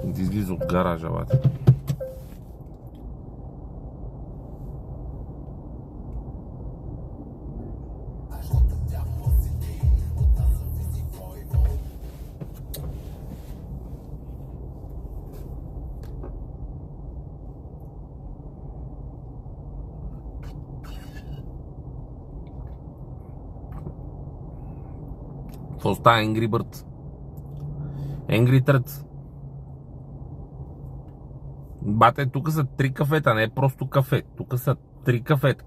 Да излиза от гаража, бате. Какво става Angry Bird? Angry Bird. Бате, тук са 3 кафета, не е просто кафе. Тук са 3 кафета.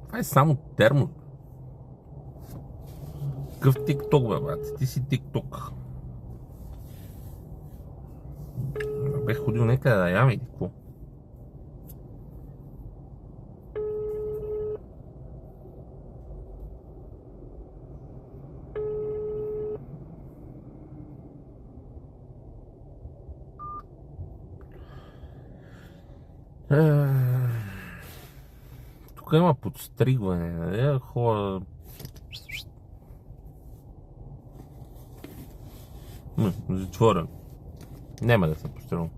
Това е само термос. Какъв тикток, бе, брат? Ти си тикток. Бех ходил някъде да ям или какво? Тук има подстригване, нали? Хора... Затворен. Няма да се пострелвам.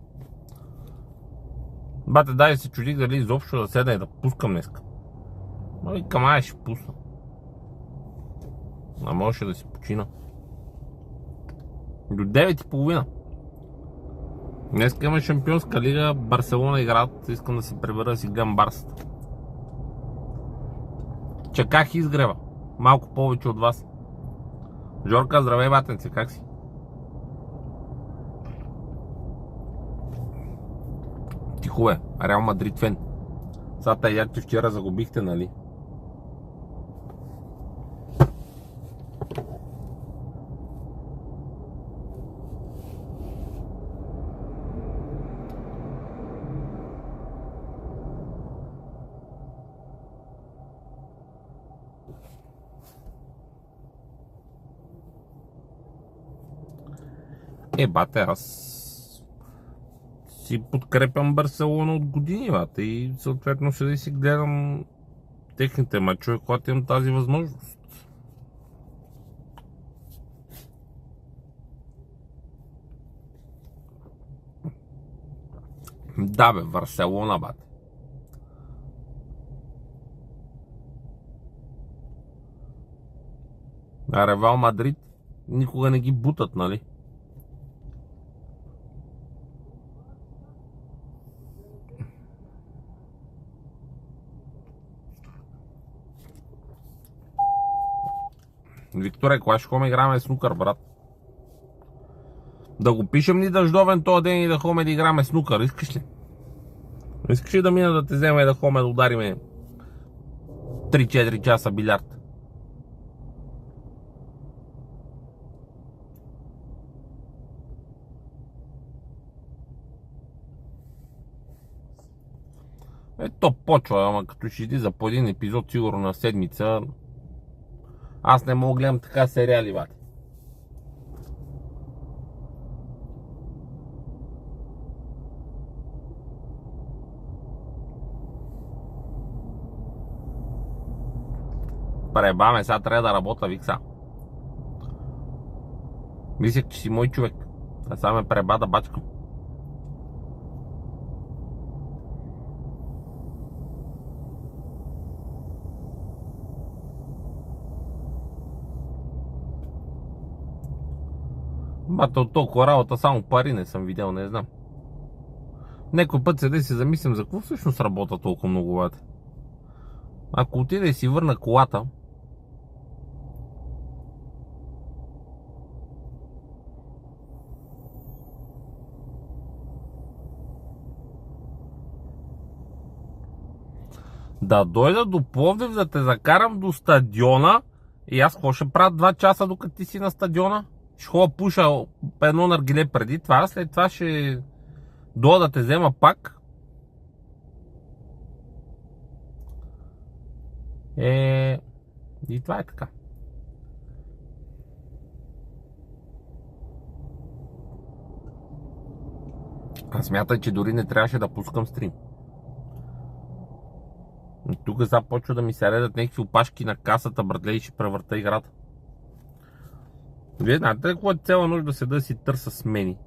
Бате, дай се чудих дали изобщо да седна и да пускам днеска. Но и камая ще пусна. А може да си почина. До 9:30. Днеска има Шампионска лига, Барселона играят, искам да се пребера да си гледам Барсата. Чаках изгрева. Малко повече от вас. Жорка, здравей, батенце, как си? Тихо бе, Реал Мадрид фен. Сега тъй, якто вчера загубихте, нали? Бате, аз си подкрепям Барселона от години, бате, и съответно ще да си гледам техните мачове, когато имам тази възможност. Да бе, Барселона, бате. А Реал Мадрид никога не ги бутат, нали? Викторе, кога ще ходим играме снукър, брат? Да го пишем ли дъждовен този ден и да ходим да играме снукър, искаш ли? Искаш ли да мина да те взема и да ходим да удариме 3-4 часа билярд? Ето почва, ама като ще иди за по един епизод сигурно на седмица. Аз не мога гледам така сериали, бати. Пребаме, сега трябва да работя, Викса. Мислех, че си мой човек. А сега ме преба да бачкам. Бата, от толкова работа само пари не съм видял, не знам. Некой път седа и се замислям за какво всъщност работа толкова много, бате. Ако отида и си върна колата, да дойда до Пловдив, да те закарам до стадиона и аз какво ще правя 2 часа докато ти си на стадиона? Ще ходя пуша едно наргиле преди това, след това ще дойда да те взема пак. И това е така. Аз смятах, че дори не трябваше да пускам стрим. Тук сега почва да ми се редат някакви опашки на касата, братле, и ще превърта играта. Вие знаете ли какво е цяла нощ да седа да си търса смени?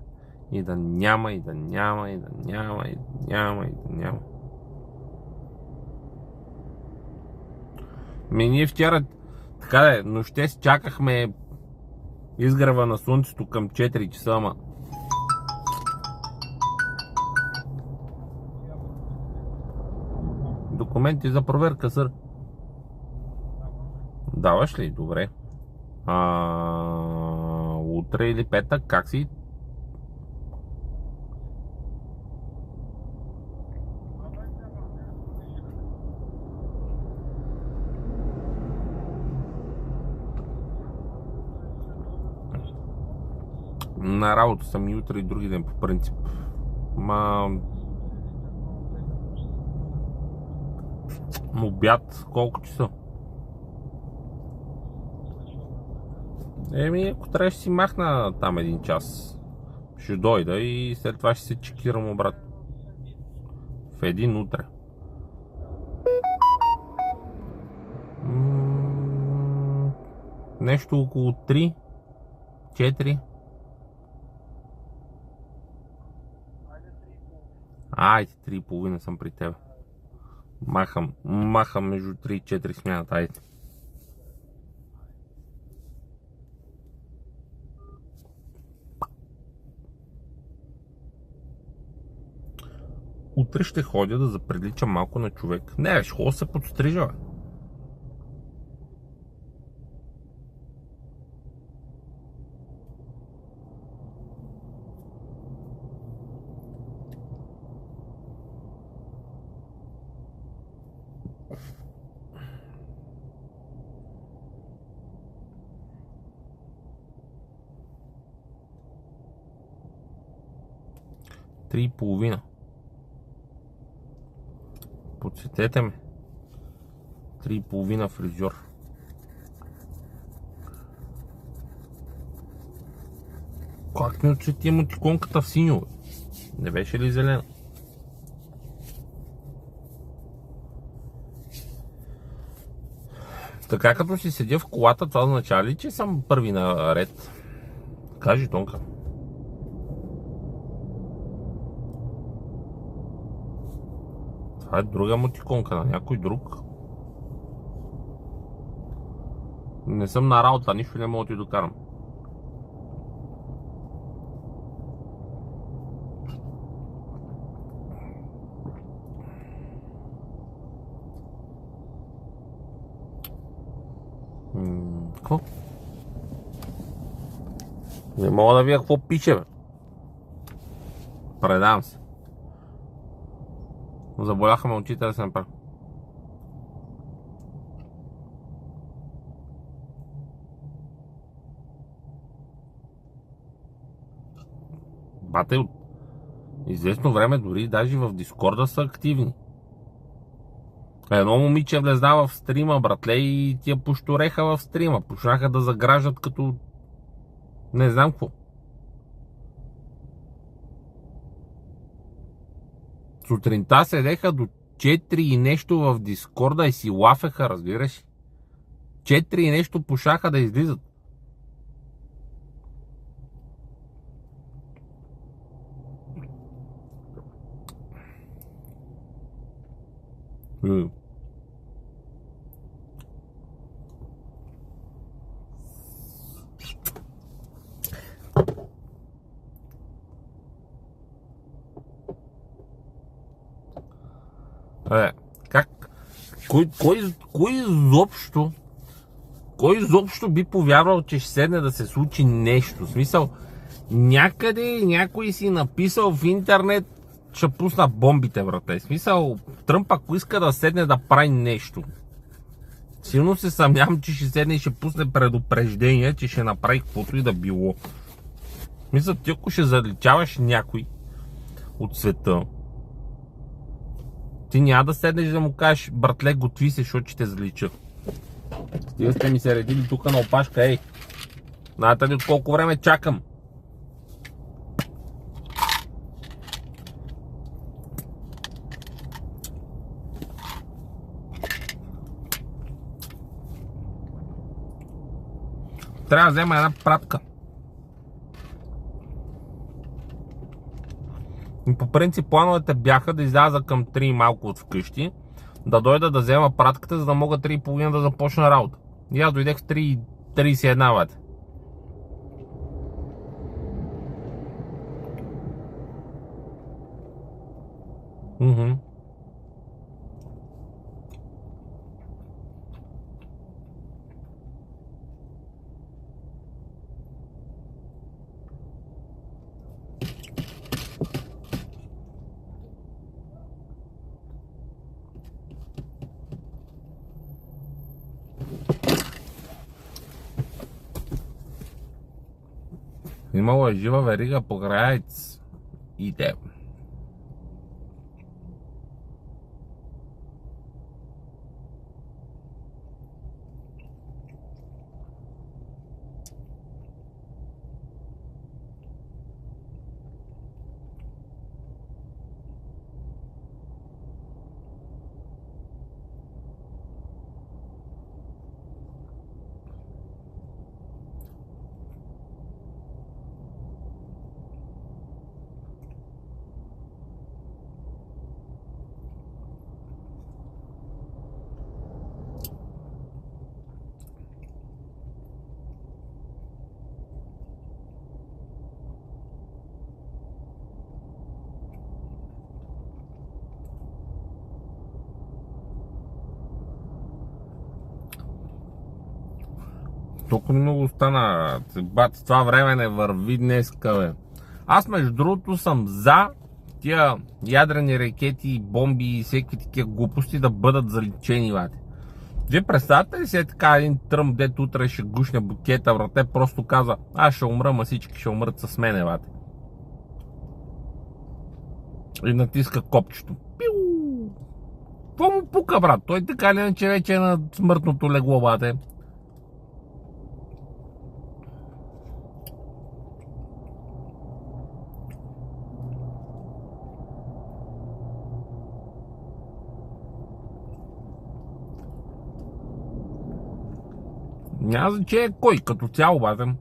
И да няма, и да няма, и да няма, и да няма, и да няма. Ние вчера, така де, нощте си чакахме изгрева на слънцето към 4 часа, ама документи за проверка, сър. Даваш ли? Добре. Утре или петък, как си? На работа съм и утре и други ден по принцип. Обяд колко часа? Ако трябва ще си махна там един час. Ще дойда и след това ще се чекирам обратно. В един утре. Нещо около 3, 4. Айде, 3,5 съм при теб. Махам между 3 и 4 смяната, айде. Утре ще ходя да заприличам малко на човек. Не, ще ходя се подстрижа, бе. Три и половина. Подсетете ме. 3,5 фризьор. Как ми отсвети емотиконката в синьо? Не беше ли зелена? Така като си седя в колата, това означава ли, че съм първи на ред? Кажи, Тонка. Това е друга емотиконка на някой друг. Не съм на работа, нищо не мога да ти докарам. Какво? Не мога да видя какво пише, бе. Предавам се. Заболяха ме очите да се направя. Бате, от известно време дори даже в Дискорда са активни. Едно момиче влезна в стрима, братле, и тия пощореха в стрима. Почнаха да заграждат като не знам какво. Сутринта седеха до 4 и нещо в Дискорда и си лафеха, разбираш? 4 и нещо пушаха да излизат. Как? Кой изобщо би повярвал, че ще седне да се случи нещо? В смисъл, някъде някой си написал в интернет, ще пусна бомбите, брате. В смисъл, Тръмп, ако иска да седне да прави нещо, силно се съмнявам, че ще седне и ще пусне предупреждение, че ще направи каквото и да било. В смисъл, ти ако ще заличаваш някой от света, ти няма да седнеш да му кажеш, братле, готви се, защото ще те залича. Стига сте ми се редили тук на опашка, ей. Знаете ли от колко време чакам? Трябва да взема една пратка. И по принцип плановете бяха да изляза към 3 малко от вкъщи, да дойда да взема пратката, за да мога 3:30 да започна работа. И аз дойдех в 3:31 вате. Имало е жива верига по краец и те. Толкова много остана. Бат, това време не върви днеска, бе. Аз между другото съм за тия ядрени ракети, бомби и всеки такива глупости да бъдат заличени, бате. Вие представяте ли си така един Тръмп, дето утре ще гушне букета, брате, просто каза, аз ще умра, ма всички ще умрат с мене, бате. И натиска копчето. Пиу! Какво му пука, брат? Той така ли иначе вече е на смъртното легло, бате. Няма значение кой, като цяло, бате.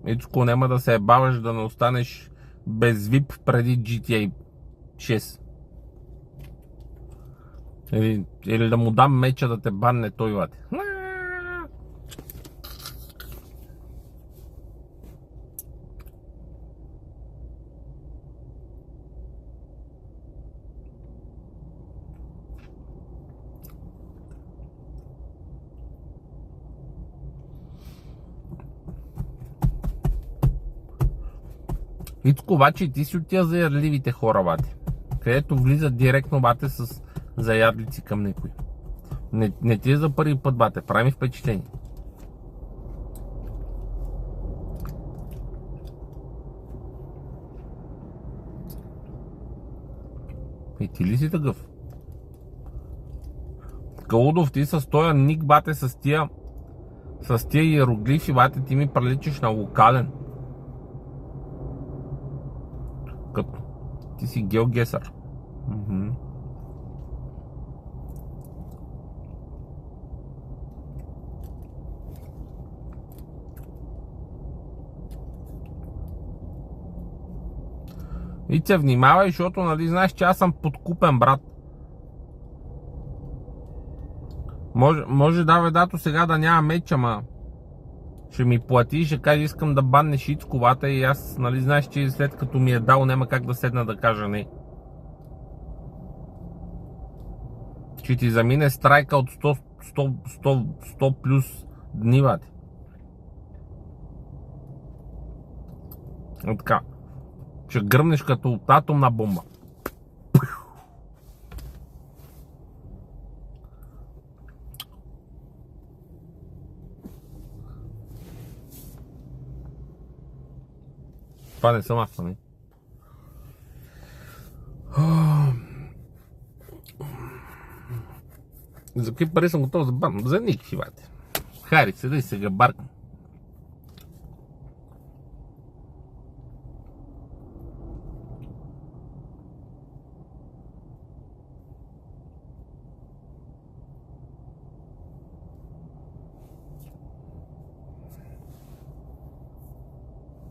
Ичко, няма да се ебаваш да не останеш без VIP преди GTA 6. Или да му дам меча да те банне той, бате. Ицко, обаче ти си от тия заядливите хора, бате. Където влизат директно, бате, с заядлици към някой. Не ти е за първи път, бате, прави ми впечатление. И ти ли си такъв? Калудов, ти с тоя ник, бате, с тия иероглифи, бате, ти ми приличаш на локален. Като ти си геогесър. И се внимавай, защото, нали, знаеш, че аз съм подкупен, брат. Може дато сега да няма меч, ама ще ми плати и ще каже, искам да баннеш Ицковата, и аз, нали, знаеш, че след като ми е дал, няма как да седна да кажа не. Ще ти замине страйка от 100 плюс дни, бате. Така. Ще гръмнеш като атомна бомба. Това не съм аз, не. За какви пари съм готов за бан? За никакви, бате. Хари се, да и сега баркам.